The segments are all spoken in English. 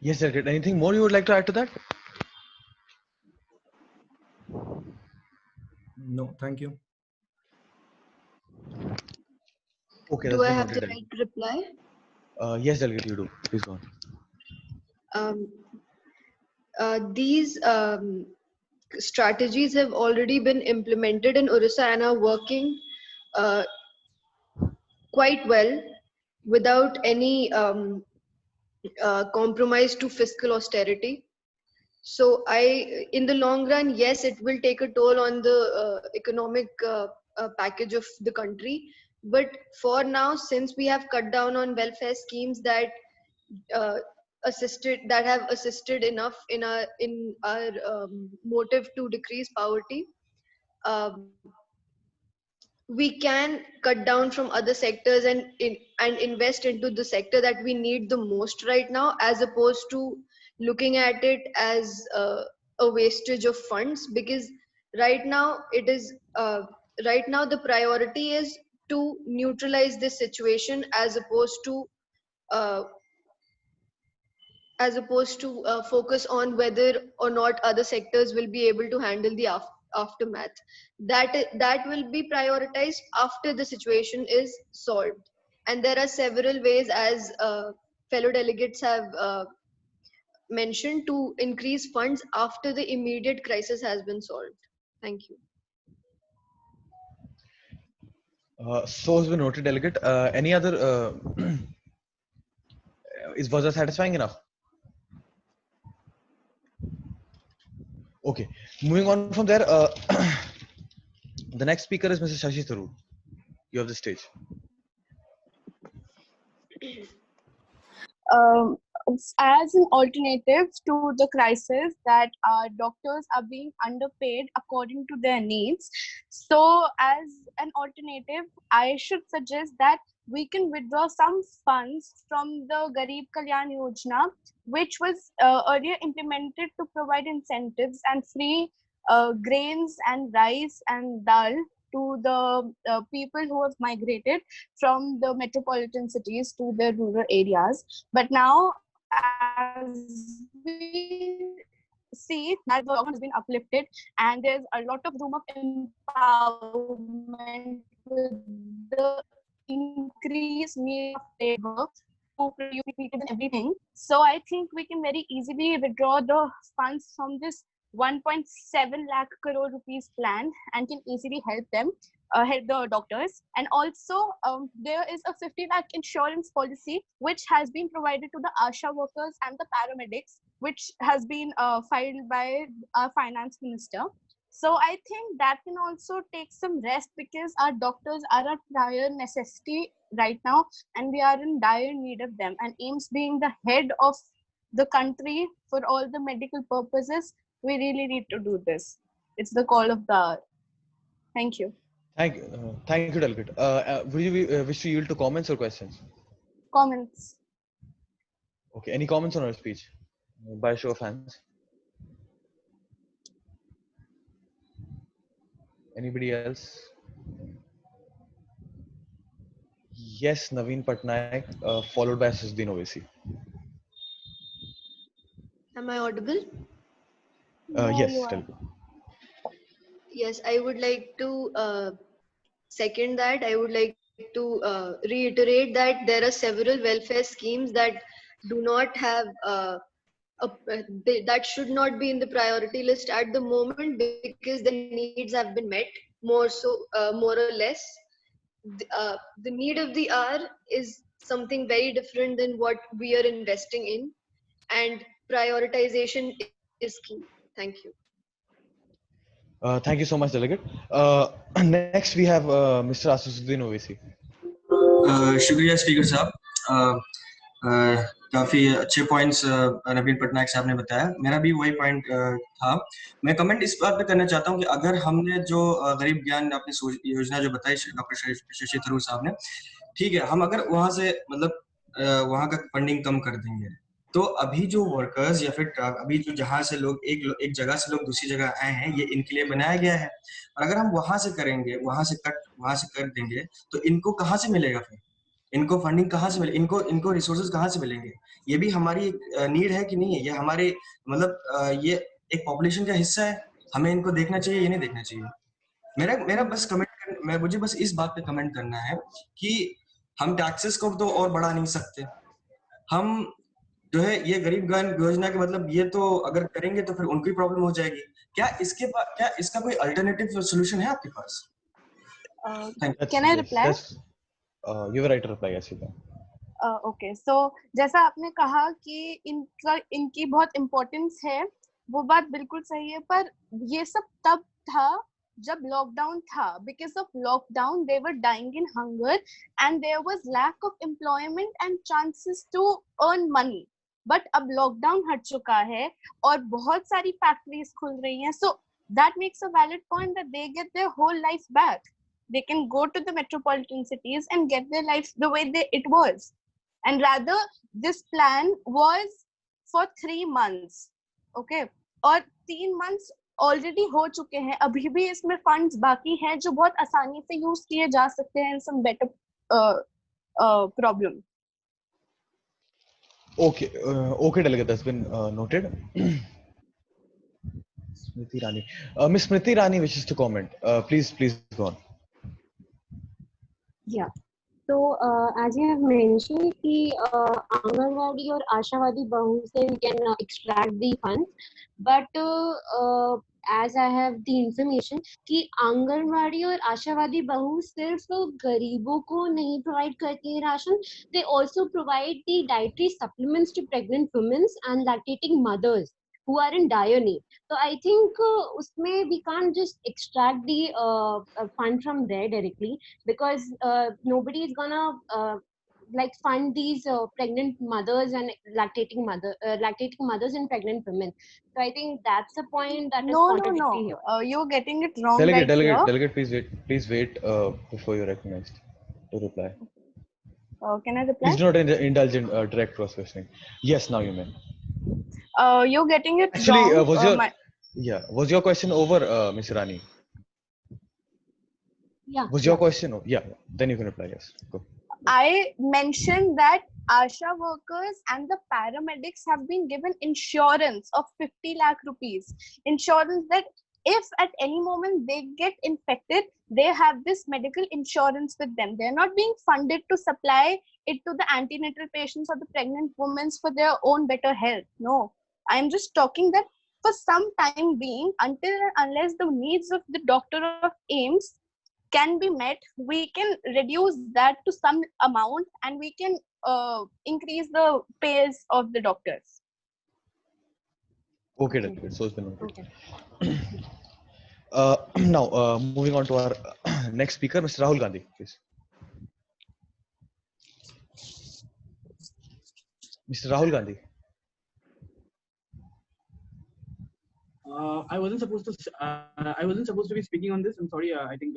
Yes, Delegate. Anything more you would like to add to that? No, thank you. Okay, Do that's I been have noted, the right to reply? Yes, Delegate, you do. Please go on. These strategies have already been implemented in Orissa and are working uh, quite well without any compromise to fiscal austerity. So in the long run, yes, it will take a toll on the economic package of the country. But for now, since we have cut down on welfare schemes uh, that have assisted enough in our motive to decrease poverty, um, we can cut down from other sectors and invest into the sector that we need the most right now, as opposed to looking at it as a wastage of funds. Because right now it is right now the priority is to neutralize this situation, uh, as opposed to focus on whether or not other sectors will be able to handle the aftermath. That will be prioritized after the situation is solved. And there are several ways, as fellow delegates have mentioned, to increase funds after the immediate crisis has been solved. Thank you. So has been noted, Delegate. Any other? Was that satisfying enough? Okay. Moving on from there, the next speaker is Mr. Shashi Tharoor. You have the stage. um, as an alternative to the crisis that doctors are being underpaid according to their needs. So as an alternative, I should suggest that we can withdraw some funds from the Garib Kalyan Yojana, which was earlier implemented to provide incentives and free grains and rice and dal to the people who have migrated from the metropolitan cities to the rural areas. But now, as we see that the government has been uplifted and there's a lot of room of empowerment with the increased need of labor to produce people and everything. So I think we can very easily withdraw the funds from this 1.7 lakh crore rupees plan and can easily help them, help the doctors. And also there is a 50 lakh insurance policy which has been provided to the ASHA workers and the paramedics, which has been filed by our finance minister. So I think that can also take some rest, because our doctors are a dire necessity right now and we are in dire need of them. And AIIMS being the head of the country for all the medical purposes, we really need to do this. It's the call of the hour. Thank you. Thank you, Delegate. Will you wish to yield to comments or questions? Comments. Okay. Any comments on our speech? By a show of hands. Anybody else? Yes, Naveen Patnaik, followed by Sasuddin Owaisi. Am I audible? Yes, tell me. Yes, I would like to second that. I would like to reiterate that there are several welfare schemes that do not have that should not be in the priority list at the moment, because the needs have been met more or less. The need of the hour is something very different than what we are investing in, and prioritization is key. Thank you. Thank you so much, Delegate. Next, we have Mr. Sasuddin Owaisi. Shukriya, Speaker Sahab. काफी अच्छे points नवीन पटनायक साहब ने बताया। मेरा भी वही point था। मैं कमेंट इस बात पे करना चाहता हूँ कि अगर हमने जो गरीब ज्ञान अपनी योजना जो बताई डॉक्टर शशि थरूर साहब ने, ठीक है, हम अगर वहां से मतलब वहां का फंडिंग कम कर देंगे, तो अभी जो वर्कर्स या फिर अभी जो जहां से लोग एक जगह से लोग दूसरी जगह आए हैं, ये इनके लिए बनाया गया है। और अगर हम वहां से करेंगे, वहां से कर देंगे, तो इनको कहाँ से मिलेगा फिर? इनको फंडिंग कहाँ से मिले? इनको रिसोर्सेज कहाँ से मिलेंगे? ये भी हमारी नीड है कि नहीं है? ये हमारे मतलब ये एक पॉपुलेशन का हिस्सा है। हमें इनको देखना चाहिए, ये नहीं देखना चाहिए। मेरा मेरा बस कमेंट मैं मुझे बस इस बात पे कमेंट करना है कि हम टैक्सेस को तो और बढ़ा नहीं सकते। हम जो है ये गरीब कल्याण योजना के मतलब ये तो अगर करेंगे तो फिर उनकी प्रॉब्लम हो जाएगी। क्या इसका कोई अल्टरनेटिव सॉल्यूशन है आपके पास? Thank That's, Can I yes, reply? that's you were right to reply. Yes, you can. Okay so जैसा आपने कहा कि इनकी बहुत इम्पोर्टेंस है, वो बात बिल्कुल सही है, पर ये सब तब था जब लॉकडाउन था. Because of lockdown they were dying in hunger and there was lack of employment and chances to earn money. But अब लॉकडाउन हट चुका है और बहुत सारी फैक्ट्रीज खुल रही हैं, so that makes a valid point that they get their whole life back. They can go to the metropolitan cities and get their life the way it was. And rather, this plan was for 3 months. Okay, और 3 months already हो चुके हैं. अभी भी इसमें funds बाकी हैं जो बहुत आसानी से use किए जा सकते हैं in some better problem. Okay, okay, delegate, that's been noted. Smriti Rani, Miss Smriti Rani wishes to comment. Please go on. Yeah. So as you have mentioned कि आंगनवाड़ी और आशावादी बहू से we can extract the funds, but as I have the information कि आंगनवाड़ी और आशावादी बहू सिर्फ गरीबों को नहीं provide करती है ration, they also provide the dietary supplements to pregnant women and lactating mothers who are in dire need. So I think usme we can't just extract the fund from there directly, because nobody is gonna like fund these pregnant mothers and lactating mothers and pregnant women. So I think that's the point that is contradictory here. You're getting it wrong. Delegate, please wait before you're recognized to reply. Can I reply? Please do not indulge in direct cross questioning. Yes, now you may. You're getting it Actually, wrong. was your question over, Ms. Rani? Yeah. Was your question? Yeah. Then you can reply. Yes. Go. I mentioned that ASHA workers and the paramedics have been given insurance of 50 lakh rupees. Insurance that if at any moment they get infected, they have this medical insurance with them. They're not being funded to supply it to the antenatal patients or the pregnant women for their own better health. No, I'm just talking that for some time being, until and unless the needs of the doctor of AIMS can be met, we can reduce that to some amount and we can increase the pays of the doctors. Okay, delegate. So it's been noted. Okay. Now, moving on to our next speaker, Mr. Rahul Gandhi, please. Mr. Rahul Gandhi. I wasn't supposed to be speaking on this. I'm sorry. I think.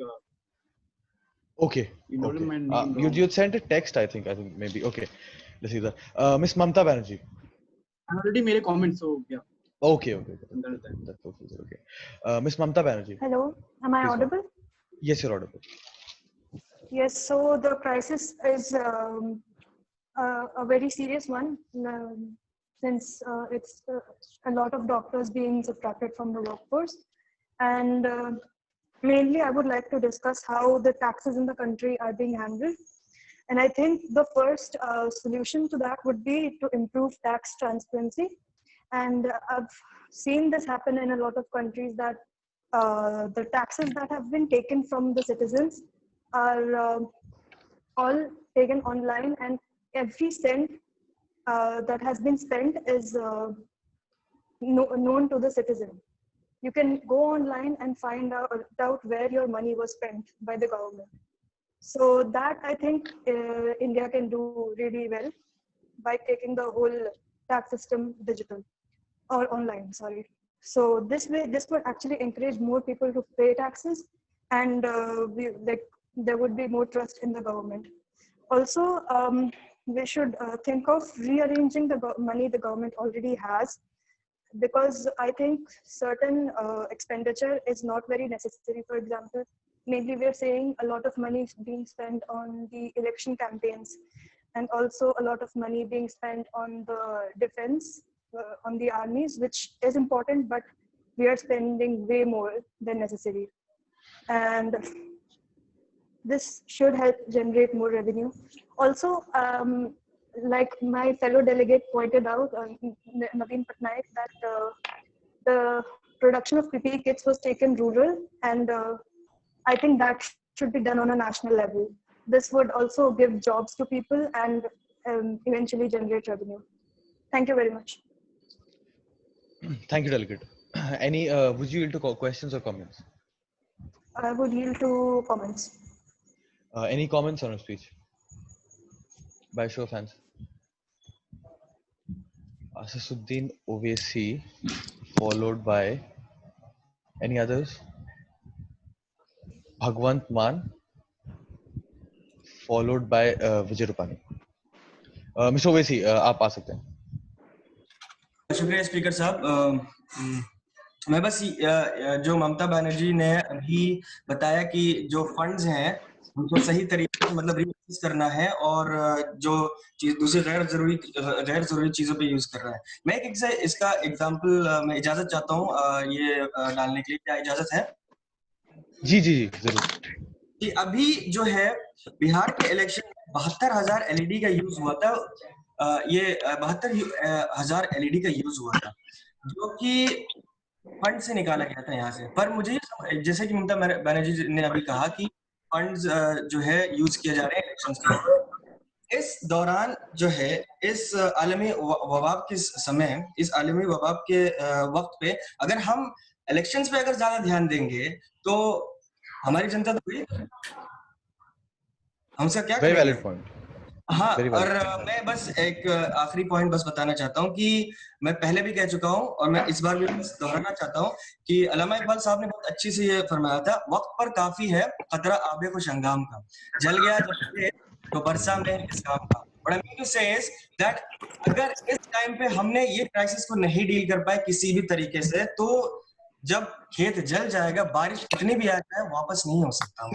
Okay. You sent a text. I think maybe. Okay. Let's see that. Miss Mamta Banerjee. I already made a comment, so yeah. Okay. That's okay. Miss Mamta Banerjee. Hello. Am I audible? Yes, you're audible. Yes. So the crisis is a very serious one, since it's a lot of doctors being subtracted from the workforce, and mainly I would like to discuss how the taxes in the country are being handled. And I think the first solution to that would be to improve tax transparency. And I've seen this happen in a lot of countries, that the taxes that have been taken from the citizens are all taken online, and every cent that has been spent is known to the citizen. You can go online and find out where your money was spent by the government. So that I think India can do really well. by taking the whole tax system digital or online. Sorry. So this would actually encourage more people to pay taxes, and there would be more trust in the government. Also, we should think of rearranging the money the government already has, because I think certain expenditure is not very necessary. For example, mainly we're saying a lot of money is being spent on the election campaigns, and also a lot of money being spent on the defense, on the armies, which is important, but we are spending way more than necessary. And this should help generate more revenue. Also, like my fellow delegate pointed out, Naveen Patnaik, that the production of PPE kits was taken rural, and I think that should be done on a national level. This would also give jobs to people and eventually generate revenue. Thank you very much. Thank you, Delegate. Any, would you yield to questions or comments? I would yield to comments. Any comments on a speech? By show of hands. Asasuddin Owaisi, followed by any others? Bhagwant Maan, followed by Vijay Rupani. Mr. Owaisi, आप आ सकते हैं. शुक्रिया speaker साहब. मैं बस जो ममता बनर्जी ने अभी बताया कि जो फंड्स हैं उनको सही तरीके से मतलब रीयूज करना है और जो चीज दूसरी गैर जरूरी चीजों पे यूज कर रहा है. मैं एक इसका एग्जांपल मैं इजाजत चाहता हूँ ये डालने के लिए. क्या इजाजत है? जी जी जी जरूर. कि अभी जो है बिहार के इलेक्शन में 72,000 एलईडी का यूज हुआ था. ये 72,000 एलईडी का यूज हुआ था जो कि फंड से निकाला गया था यहाँ से. पर मुझे जैसे कि ममता बनर्जी ने अभी कहा कि फंड्स जो है यूज किए जा रहे हैं इलेक्शंस के लिए. इस दौरान जो है इस आलमी वबाब के समय, इस आलमी वबाब के वक्त पे अगर हम इलेक्शंस पे अगर ज्यादा ध्यान देंगे तो हमारी जनता तो हमसे क्या Very valid point. हाँ. और मैं बस एक आखिरी पॉइंट बस बताना चाहता हूँ कि मैं पहले भी कह चुका हूँ और मैं इस बार भी दोहराना चाहता हूँ कि अल्लामा इकबाल साहब ने बहुत अच्छी से ये फरमाया था, वक्त पर काफी है खतरा आबे खुश हंगाम का, जल गया जब तो बरसा में इस काम का. What I mean to say is that अगर इस टाइम पे हमने ये क्राइसिस को नहीं डील कर पाए किसी भी तरीके से, तो जब खेत जल जाएगा, बारिश कितनी भी आ जाए वापस नहीं हो सकता.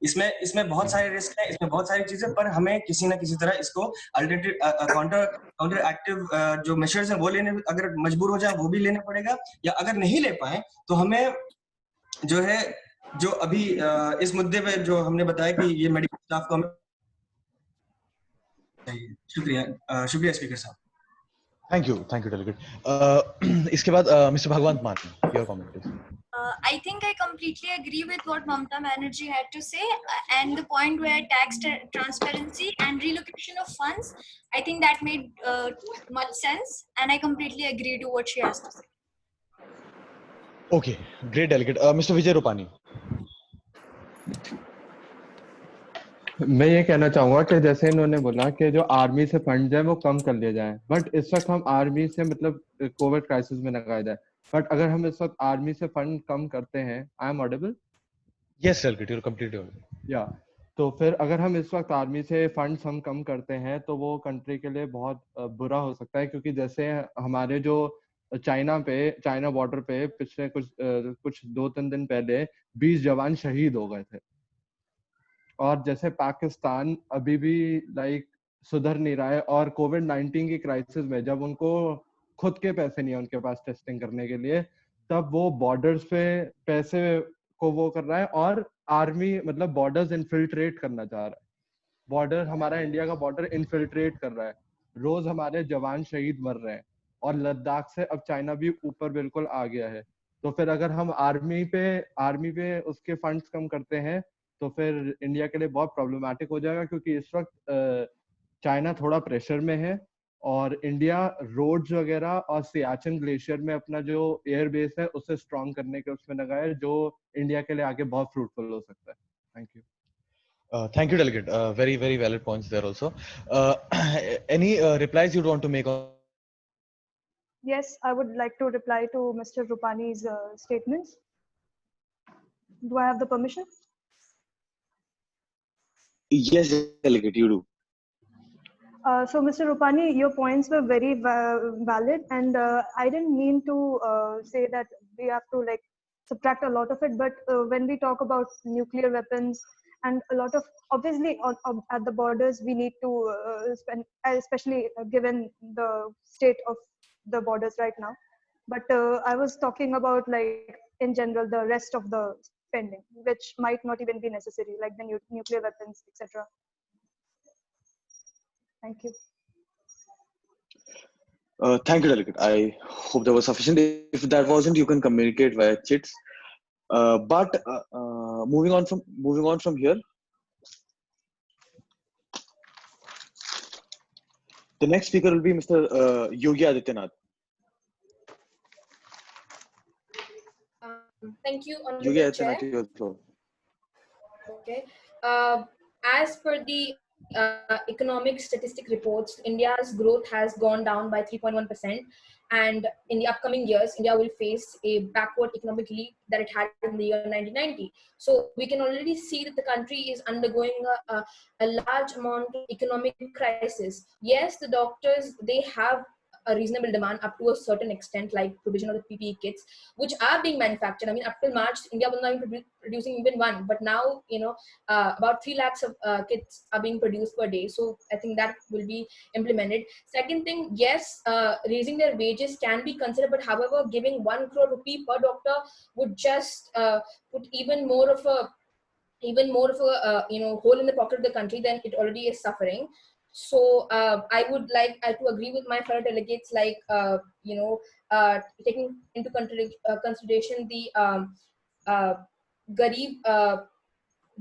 इसमें बहुत सारे रिस्क हैं, इसमें बहुत सारी चीजें, पर हमें किसी ना किसी तरह इसको अल्टरनेटिव काउंटर एक्टिव जो मेजर्स हैं वो लेने, अगर मजबूर हो जाए वो भी लेना पड़ेगा, या अगर नहीं ले पाए तो हमें जो है जो अभी इस मुद्दे पे जो हमने बताया कि ये मेडिकल स्टाफ को हमें. शुक्रिया स्पीकर साहब. Thank you, delegate. इसके बाद Mr. Bhagwant Maan, your comment please. I think I completely agree with what Mamta Banerjee had to say, and the point where tax transparency and relocation of funds, I think that made much sense, and I completely agree to what she has to say. Okay, great, delegate. Mr. Vijay Rupani. मैं ये कहना चाहूंगा कि जैसे इन्होंने बोला कि जो आर्मी से फंड है वो कम कर लिए जाए, बट इस वक्त हम आर्मी से मतलब कोविड क्राइसिस में लगाया जाए, बट अगर हम इस वक्त आर्मी से फंड कम करते हैं, I am audible? Yes delegate, you're completely audible. या तो फिर अगर हम इस वक्त आर्मी से फंड्स हम कम करते हैं तो वो कंट्री के लिए बहुत बुरा हो सकता है, क्योंकि जैसे हमारे जो चाइना बॉर्डर पे पिछले कुछ 2-3 दिन पहले 20 जवान शहीद हो गए थे, और जैसे पाकिस्तान अभी भी सुधर नहीं रहा है, और कोविड-19 की क्राइसिस में जब उनको खुद के पैसे नहीं है उनके पास टेस्टिंग करने के लिए, तब वो बॉर्डर्स पे पैसे को वो कर रहा है, और आर्मी मतलब बॉर्डर्स इन्फिल्ट्रेट करना चाह रहा है. बॉर्डर हमारा इंडिया का बॉर्डर इन्फिल्ट्रेट कर रहा है, रोज हमारे जवान शहीद मर रहे हैं, और लद्दाख से अब चाइना भी ऊपर बिल्कुल आ गया है. तो फिर अगर हम आर्मी पे उसके फंड्स कम करते हैं तो फिर इंडिया के लिए बहुत प्रॉब्लमेटिक हो जाएगा, क्योंकि इस वक्त चाइना थोड़ा प्रेशर में है, और इंडिया रोड्स वगैरह और सियाचिन ग्लेशियर में अपना जो एयर बेस है उसे स्ट्रॉन्ग करने के उसमें लगा है, जो इंडिया के लिए आगे बहुत फ्रूटफुल हो सकता है. Thank you. Thank you, Delegate. Very, very valid points there also. Any replies you'd want to make on? Yes, I would like to reply to Mr. Rupani's statements. Do I have the permission? Yes, Delegate, you do. So, Mr. Rupani, your points were very valid, and I didn't mean to say that we have to like subtract a lot of it. But when we talk about nuclear weapons and a lot of, obviously at the borders, we need to spend, especially given the state of the borders right now. But I was talking about like in general the rest of the spending, which might not even be necessary, like the nuclear weapons, etc. Thank you. Thank you, Delegate. I hope that was sufficient. If that wasn't, you can communicate via chats. But moving on from here, the next speaker will be Mr. Yogi Adityanath. Thank you, Yogi Honorable Adityanath, Chair. your floor. Okay. As per the economic statistic reports, India's growth has gone down by 3.1%. And in the upcoming years, India will face a backward economic leap that it had in the year 1990. So we can already see that the country is undergoing a large amount of economic crisis. Yes, the doctors, they have a reasonable demand up to a certain extent, like provision of the PPE kits, which are being manufactured. I mean, up till March, India was not even producing even one, but now, about 3 lakhs of kits are being produced per day. So I think that will be implemented. Second thing, yes, raising their wages can be considered, but however, giving 1 crore rupee per doctor would just put even more of a hole in the pocket of the country than it already is suffering. So I would like to agree with my fellow delegates, like taking into consideration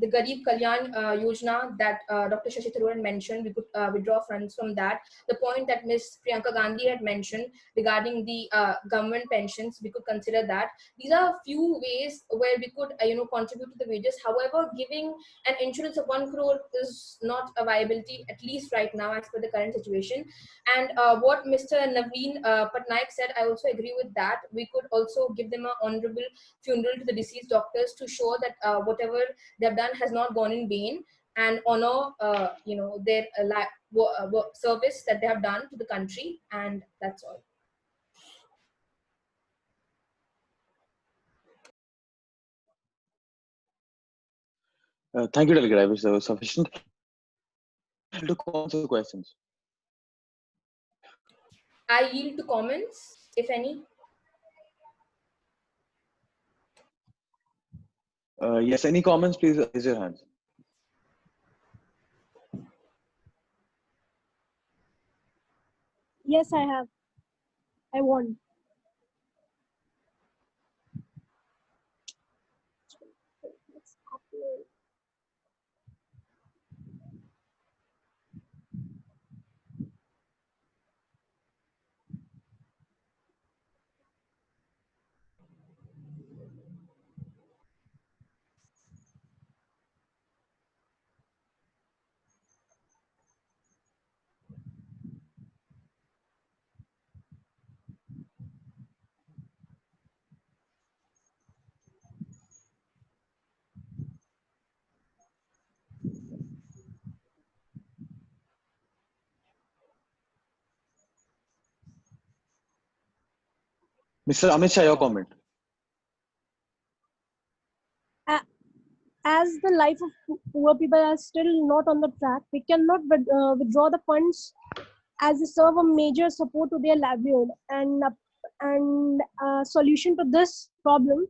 the Garib Kalyan Yojana that Dr. Shashi Tharoor mentioned. We could withdraw funds from that. The point that Ms. Priyanka Gandhi had mentioned regarding the government pensions, we could consider that. These are a few ways where we could contribute to the wages. However, giving an insurance of 1 crore is not a viability, at least right now, as per the current situation. And what Mr. Naveen Patnaik said, I also agree with that. We could also give them an honorable funeral to the deceased doctors to show that whatever they've done has not gone in vain, and honor their service that they have done to the country. And that's all. Thank you, Delegate. I wish that was sufficient. To answer questions. I yield to comments, if any. Yes, any comments, please raise your hands. Yes, I have. I won. Mr. Amit Shah, your comment. As the life of poor people are still not on the track, we cannot withdraw the funds as they serve a major support to their livelihood. And solution to this problem,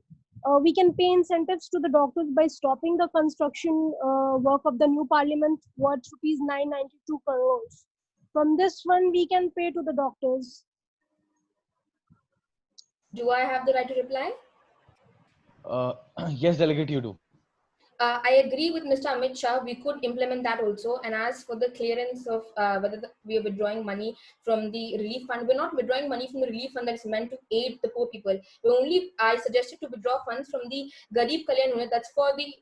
we can pay incentives to the doctors by stopping the construction work of the new parliament worth rupees 992 crores. From this one, we can pay to the doctors. Do I have the right to reply? Yes, Delegate, you do. I agree with Mr. Amit Shah. We could implement that also. And as for the clearance of whether we are withdrawing money from the relief fund, we're not withdrawing money from the relief fund that is meant to aid the poor people. I suggested to withdraw funds from the Garib Kalyan Unit, that's for the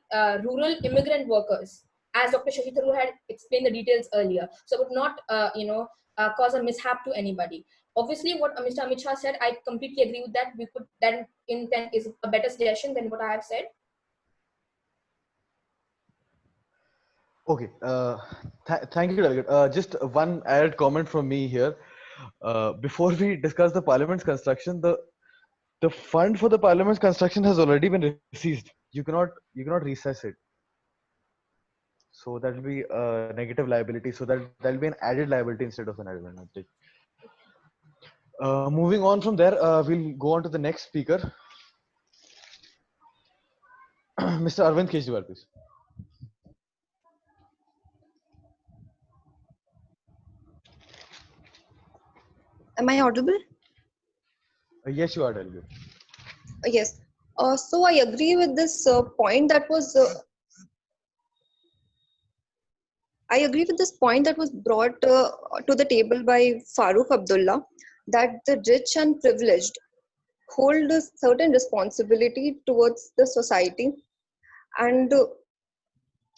rural immigrant workers. as Dr. Shashi Tharoor had explained the details earlier. So it would not, cause a mishap to anybody. Obviously, what Mr. Amit Shah said, I completely agree with that. That intent is a better suggestion than what I have said. Okay. Thank you, Delegate. Just one added comment from me here. Before we discuss the Parliament's construction, the fund for the Parliament's construction has already been received. You cannot recess it. So that will be a negative liability. So that will be an added liability instead of an advantage. Moving on from there, we'll go on to the next speaker, Mr. Arvind Kejriwal, please. Am I audible? Yes, you are, Delegate. Yes. So I agree with this point that was. I agree with this point that was brought to the table by Farooq Abdullah, that the rich and privileged hold a certain responsibility towards the society, and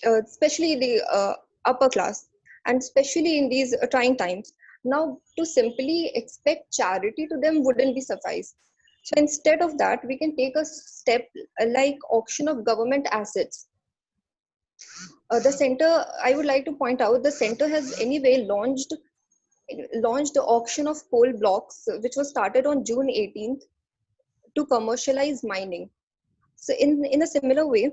especially the upper class, and especially in these trying times. Now, to simply expect charity to them wouldn't be suffice. So instead of that, we can take a step like auction of government assets. The center, I would like to point out, the center has anyway launched the auction of coal blocks, which was started on June 18th to commercialize mining. So in a similar way,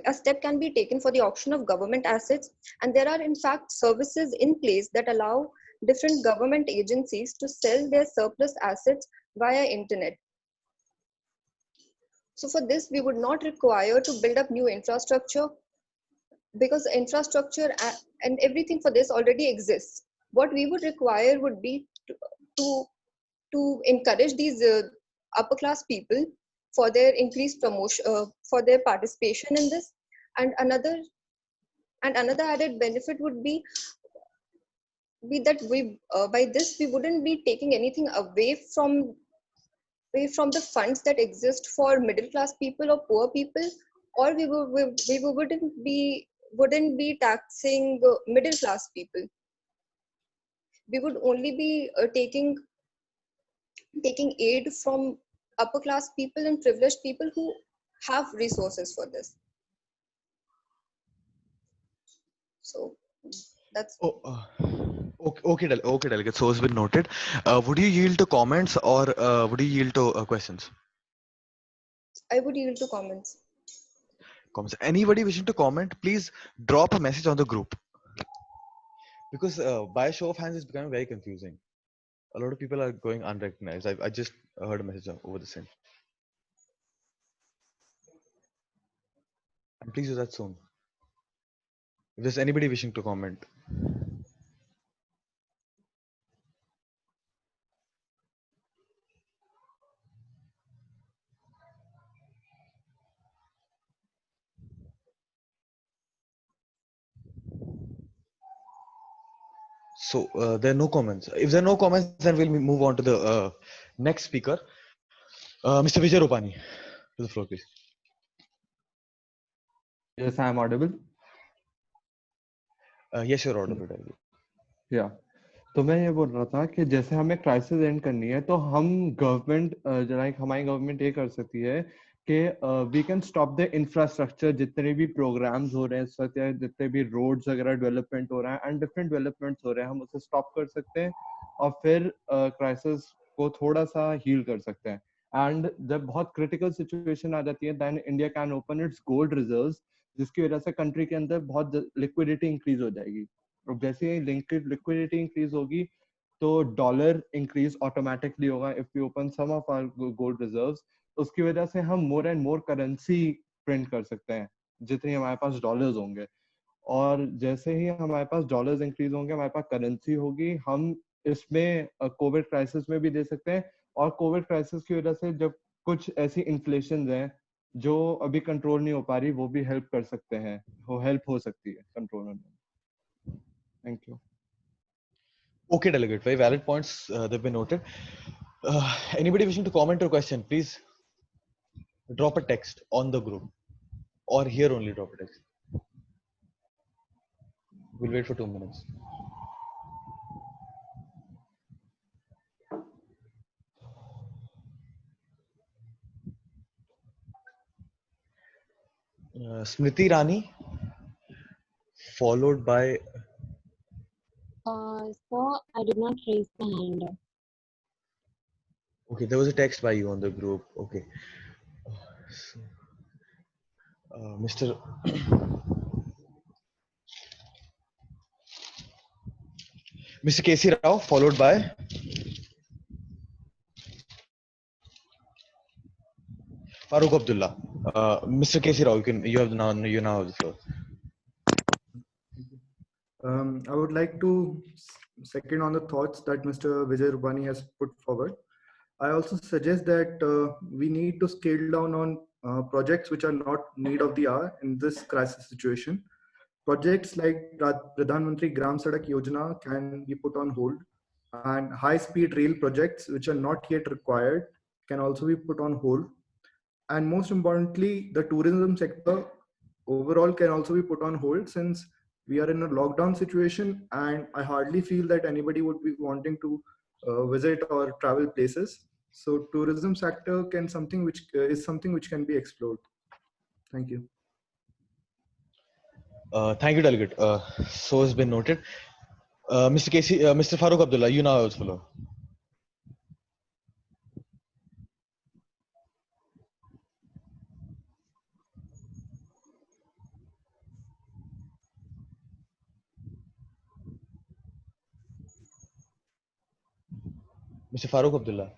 a step can be taken for the auction of government assets, and there are in fact services in place that allow different government agencies to sell their surplus assets via internet. So for this, we would not require to build up new infrastructure, because infrastructure and everything for this already exists. What we would require would be to encourage these upper class people for their increased promotion, for their participation in this. And another added benefit would be that we by this we wouldn't be taking anything away from the funds that exist for middle class people or poor people, or we wouldn't be taxing middle class people. We would only be taking aid from upper class people and privileged people who have resources for this. So that's okay, Delegate. So it's been noted. Would you yield to comments, or would you yield to questions? I would yield to comments. Anybody wishing to comment, please drop a message on the group, because by a show of hands it's becoming very confusing. A lot of people are going unrecognized. I just heard a message over the same. And please do that soon. If there's anybody wishing to comment. So there are no comments. If there are no comments, then we'll move on to the next speaker, Mr. Vijay Rupani. To the floor, please. Yes, I am audible. Yes, you're audible. Yeah. तो मैं ये बोल रहा था कि जैसे हमें crisis and करनी है, तो हम गवर्नमेंट हमारी गवर्नमेंट ये कर सकती है कि we can stop the infrastructure, जितने भी प्रोग्राम्स हो रहे हैं इस वक्त, जितने भी रोड्स वगैरह डेवलपमेंट हो रहा है एंड डिफरेंट डेवलपमेंट्स हो रहे हैं, हम उसे स्टॉप कर सकते हैं और फिर क्राइसिस को थोड़ा सा हील कर सकते हैं. एंड जब बहुत क्रिटिकल सिचुएशन आ जाती है, then India can open its gold reserves, जिसकी वजह से कंट्री के अंदर बहुत लिक्विडिटी इंक्रीज हो जाएगी. और जैसे ही लिक्विडिटी इंक्रीज होगी तो डॉलर इंक्रीज ऑटोमेटिकली होगा. If we open some of our gold reserves, उसकी वजह से हम more and more currency print कर सकते हैं जितनी हमारे पास डॉलर्स होंगे. और जैसे ही हमारे पास डॉलर्स इंक्रीज होंगे, हमारे पास करेंसी होगी, हम इसमें कोविड क्राइसिस में भी दे सकते हैं. और कोविड क्राइसिस की वजह से जब कुछ ऐसी इन्फ्लेशन हैं जो अभी कंट्रोल नहीं हो पा रही, वो भी हेल्प कर सकते हैं, वो हेल्प हो सकती है कंट्रोल में. Thank you. Okay, Delegate. Very valid points. They've been noted. Anybody wishing to comment or question, please drop a text on the group, or here only drop a text. We'll wait for 2 minutes. Smriti Rani, followed by. So I did not raise my hand. Okay, there was a text by you on the group. Okay. So, Mr. Mr. KC Rao, followed by Farooq Abdullah. Mr. KC Rao, you now have the floor. I would like to second on the thoughts that Mr. Vijay Rupani has put forward. I also suggest that we need to scale down on projects which are not need of the hour in this crisis situation. Projects like Pradhan Mantri Gram Sadak Yojana can be put on hold, and high-speed rail projects which are not yet required can also be put on hold. And most importantly, the tourism sector overall can also be put on hold, since we are in a lockdown situation, and I hardly feel that anybody would be wanting to visit or travel places. So tourism sector can something which is something which can be explored. Thank you. Thank you, delegate. So has been noted. Mr. KC, Mr. Farooq Abdullah, you now have the floor. Mr. Farooq Abdullah.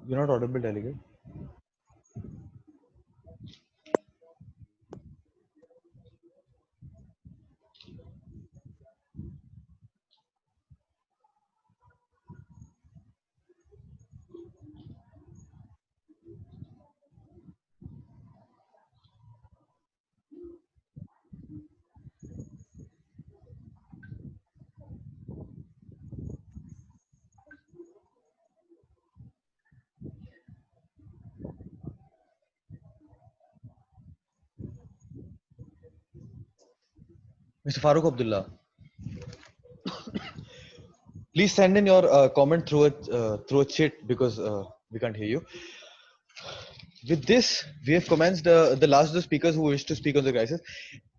You're not audible, delegate. Mr. Farooq Abdullah, please send in your comment through a chat, because we can't hear you. With this, we have commenced the last of the speakers who wish to speak on the crisis.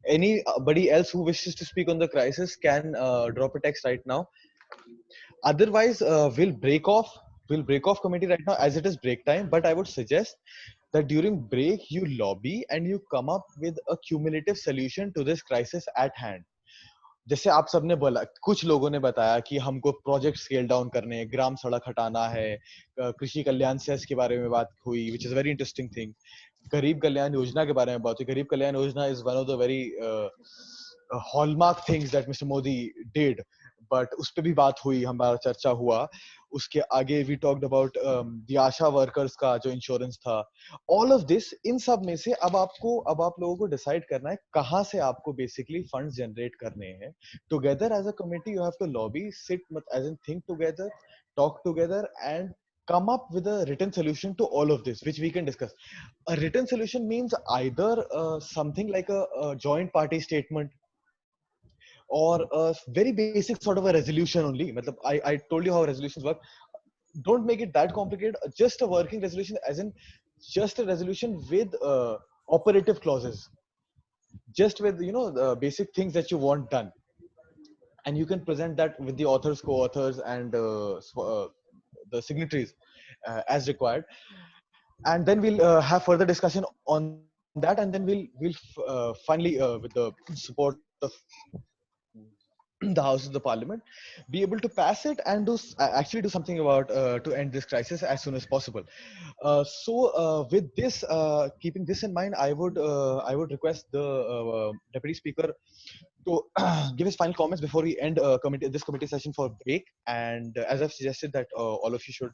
Anybody else who wishes to speak on the crisis can drop a text right now. Otherwise, we'll break off committee right now, as it is break time. But I would suggest that during break you lobby and you come up with a cumulative solution to this crisis at hand. जैसे आप सबने बोला, कुछ लोगों ने बताया कि हमको प्रोजेक्ट स्केल डाउन करने हैं, ग्राम सड़क हटाना है, कृषि कल्याण सेस के बारे में बात हुई, which is a very interesting thing. गरीब कल्याण योजना के बारे में बात हुई. गरीब Kalyan Yojana is one of the very hallmark things that Mr. Modi did. But उस पे भी बात हुई, हमारा चर्चा हुआ. उसके आगे we talked about the Asha workers का जो इंश्योरेंस था. All of this, इन सब में से अब आप लोगों को डिसाइड करना है कहाँ से आपको बेसिकली फंड्स जनरेट करने हैं. Together as a committee you have to lobby, sit as in think together, talk together and come up with a written solution to all of this, which we can discuss. A written solution means either something like a joint party statement, or a very basic sort of a resolution only. Matlab, I told you how resolutions work. Don't make it that complicated. Just a working resolution, as in just a resolution with operative clauses, just with the basic things that you want done, and you can present that with the authors, co-authors, and the signatories as required. And then we'll have further discussion on that, and then we'll finally, with the support of the House of the Parliament, be able to pass it and actually do something about to end this crisis as soon as possible. So with this, keeping this in mind, I would request the Deputy Speaker to give his final comments before we end this committee session for break. And as I've suggested that all of you should,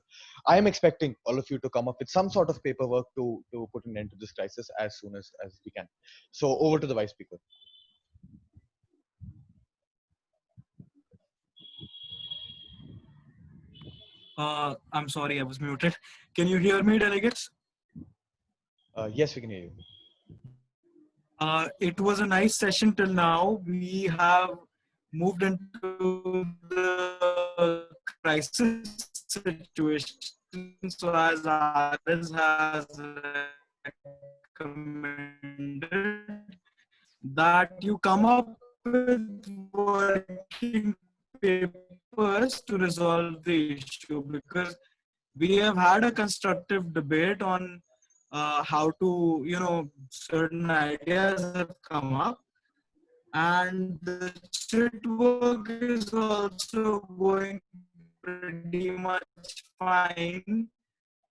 I am expecting all of you to come up with some sort of paperwork to put an end to this crisis as soon as we can. So over to the Vice Speaker. I'm sorry, I was muted. Can you hear me, delegates? Yes, we can hear you. It was a nice session till now. We have moved into the crisis situation. So as RS has recommended, that you come up with working papers to resolve the issue, because we have had a constructive debate on how to, certain ideas have come up, and the chit work is also going pretty much fine.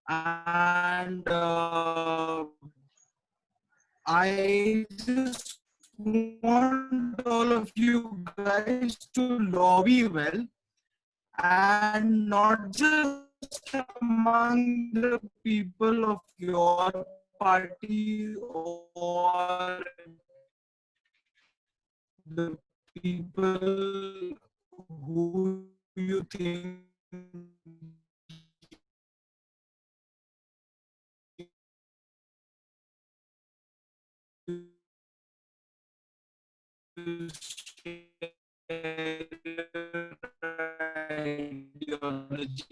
And I just want all of you guys to lobby well, and not just among the people of your party or the people who you think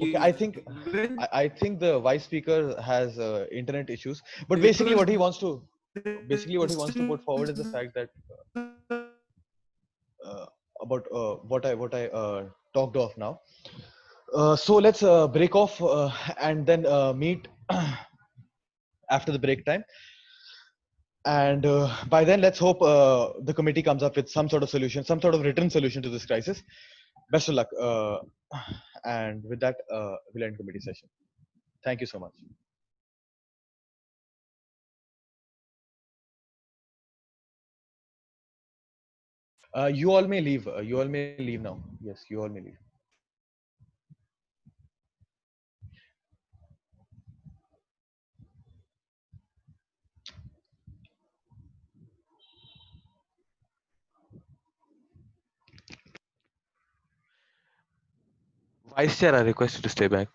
Okay, I think the vice speaker has internet issues, but basically what he wants to put forward is the fact that about what I talked of now. So let's break off and then meet after the break time. And by then, let's hope the committee comes up with some sort of solution, some sort of written solution to this crisis. Best of luck. And with that, we'll end committee session. Thank you so much. You all may leave. You all may leave now. Yes, you all may leave. Vice Chair, I request you to stay back.